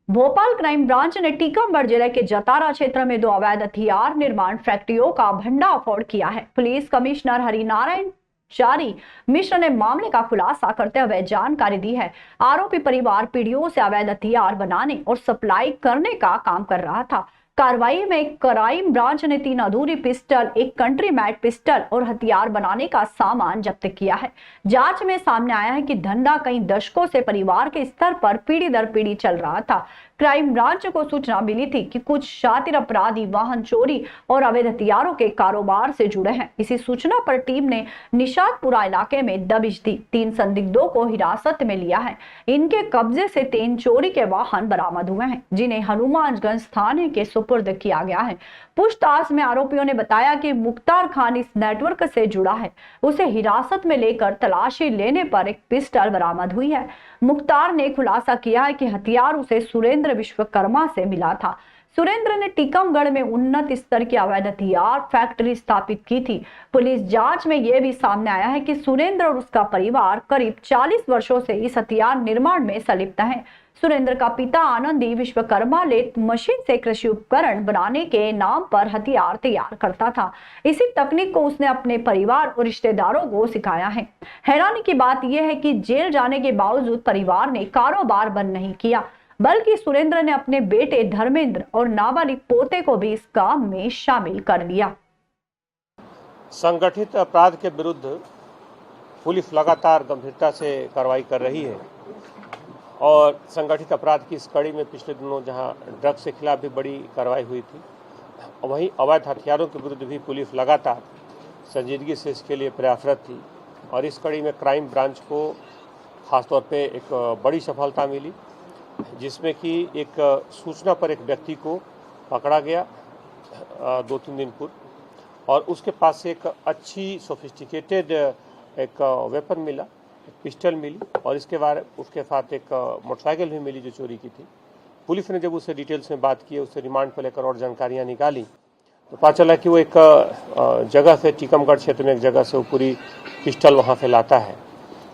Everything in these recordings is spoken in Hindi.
भोपाल क्राइम ब्रांच ने टीकमगढ़ जिले के जतारा क्षेत्र में 2 अवैध हथियार निर्माण फैक्ट्रियों का भंडाफोड़ किया है। पुलिस कमिश्नर हरिनारायण चारी मिश्र ने मामले का खुलासा करते हुए जानकारी दी है। आरोपी परिवार पीढ़ियों से अवैध हथियार बनाने और सप्लाई करने का काम कर रहा था। कार्रवाई में क्राइम ब्रांच ने 3 अधूरी पिस्टल, 1 कंट्री मैट पिस्टल और हथियार बनाने का सामान जब्त किया है। जांच में सामने आया है कि धंधा कई दशकों से परिवार के स्तर पर पीढ़ी दर पीढ़ी चल रहा था। क्राइम ब्रांच को सूचना मिली थी कि कुछ शातिर अपराधी वाहन चोरी और अवैध हथियारों के कारोबार से जुड़े हैं। इसी सूचना पर टीम ने निशादपुरा इलाके में दबिश दी। 3 संदिग्धों को हिरासत में लिया है। इनके कब्जे से 3 चोरी के वाहन बरामद हुए हैं, जिन्हें हनुमानगंज थाने के सुपुर्द किया गया है। पूछताछ में आरोपियों ने बताया कि मुख्तार खान इस नेटवर्क से जुड़ा है। उसे हिरासत में लेकर तलाशी लेने पर 1 पिस्टल बरामद हुई है। मुख्तार ने खुलासा किया है कि हथियार उसे सुरेंद्र विश्वकर्मा से मिला था। सुरेंद्र ने टीकमगढ़ में उन्नत स्तर की अवैध हथियार फैक्ट्री स्थापित की थी। पुलिस जांच में यह भी सामने आया है कि सुरेंद्र और उसका परिवार करीब 40 वर्षों से इस हथियार निर्माण में संलिप्त है। सुरेंद्र का पिता आनंदी विश्वकर्मा लेथ मशीन से कृषि उपकरण बनाने के नाम पर हथियार तैयार करता था। इसी तकनीक को उसने अपने परिवार और रिश्तेदारों को सिखाया है। हैरानी की बात यह है कि जेल जाने के बावजूद परिवार ने कारोबार बंद नहीं किया, बल्कि सुरेंद्र ने अपने बेटे धर्मेंद्र और नाबालिग पोते को भी इस काम में शामिल कर लिया। संगठित अपराध के विरुद्ध पुलिस लगातार गंभीरता से कार्रवाई कर रही है और संगठित अपराध की इस कड़ी में पिछले दिनों जहां ड्रग्स के खिलाफ भी बड़ी कार्रवाई हुई थी, वहीं अवैध हथियारों के विरुद्ध भी पुलिस लगातार संजीदगी से इसके लिए प्रयासरत थी। और इस कड़ी में क्राइम ब्रांच को खासतौर पे एक बड़ी सफलता मिली, जिसमें कि एक सूचना पर एक व्यक्ति को पकड़ा गया 2-3 दिन पूर्व, और उसके पास से एक अच्छी सोफिस्टिकेटेड एक वेपन मिला, पिस्टल मिली, और उसके साथ एक मोटरसाइकिल भी मिली जो चोरी की थी। पुलिस ने जब उससे डिटेल्स में बात की, उससे रिमांड पर लेकर और जानकारियां निकाली, तो पता चला कि वो एक जगह से, टीकमगढ़ क्षेत्र में एक जगह से वो पूरी पिस्टल वहाँ से लाता है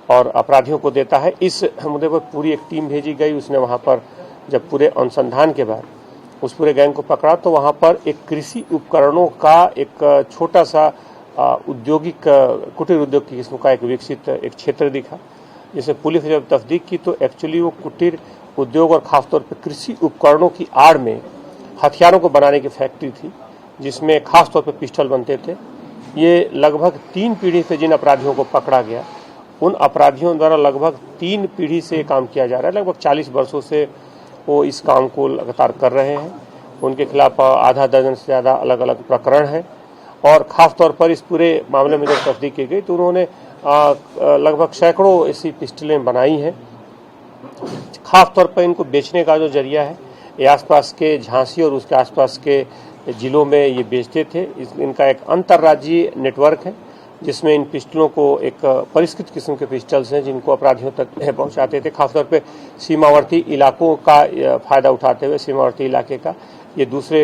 और अपराधियों को देता है। इस मुद्दे पर पूरी एक टीम भेजी गई। उसने वहाँ पर जब पूरे अनुसंधान के बाद उस पूरे गैंग को पकड़ा, तो वहाँ पर एक कृषि उपकरणों का एक छोटा सा औद्योगिक कुटीर उद्योग की किस्म का एक विकसित एक क्षेत्र दिखा, जिसे पुलिस ने जब तस्दीक की तो एक्चुअली वो कुटीर उद्योग और खासतौर पर कृषि उपकरणों की आड़ में हथियारों को बनाने की फैक्ट्री थी, जिसमें खासतौर पर पिस्टल बनते थे। ये लगभग 3 पीढ़ी से जिन अपराधियों को पकड़ा गया, उन अपराधियों द्वारा लगभग 3 पीढ़ी से काम किया जा रहा है। लगभग 40 वर्षों से वो इस काम को लगातार कर रहे हैं। उनके खिलाफ आधा दर्जन से ज़्यादा अलग अलग प्रकरण है, और ख़ास तौर पर इस पूरे मामले में जब तस्दीक की गई तो उन्होंने लगभग सैकड़ों ऐसी पिस्टलें बनाई हैं। ख़ास तौर पर इनको बेचने का जो जरिया है, ये आसपास के झांसी और उसके आसपास के जिलों में ये बेचते थे। इनका एक अंतर्राज्यीय नेटवर्क है, जिसमें इन पिस्टलों को एक परिष्कृत किस्म के पिस्टल्स हैं जिनको अपराधियों तक पहुंचाते थे। खासतौर पे सीमावर्ती इलाकों का फायदा उठाते हुए, सीमावर्ती इलाके का, ये दूसरे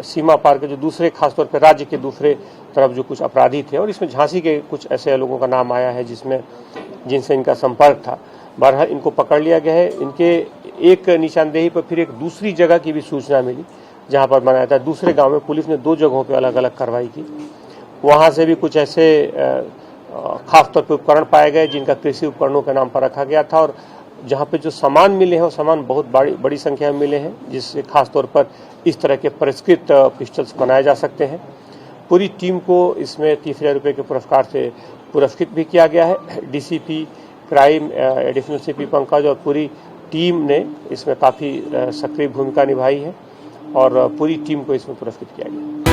सीमा पार के जो दूसरे खासतौर पे राज्य के दूसरे तरफ जो कुछ अपराधी थे, और इसमें झांसी के कुछ ऐसे लोगों का नाम आया है जिनसे इनका संपर्क था। बहरहाल इनको पकड़ लिया गया है। इनके एक निशानदेही पर फिर एक दूसरी जगह की भी सूचना मिली जहाँ पर बनाया था। दूसरे गाँव में पुलिस ने 2 जगहों पर अलग अलग कार्रवाई की। वहाँ से भी कुछ ऐसे खास तौर पे उपकरण पाए गए जिनका कृषि उपकरणों के नाम पर रखा गया था, और जहाँ पे जो सामान मिले हैं वो सामान बहुत बड़ी संख्या में मिले हैं, जिससे खास तौर पर इस तरह के परिष्कृत पिस्टल्स बनाए जा सकते हैं। पूरी टीम को इसमें 30,000 रुपये के पुरस्कार से पुरस्कृत भी किया गया है। DCP crime additional CP Pankaj और पूरी टीम ने इसमें काफ़ी सक्रिय भूमिका निभाई है, और पूरी टीम को इसमें पुरस्कृत किया गया।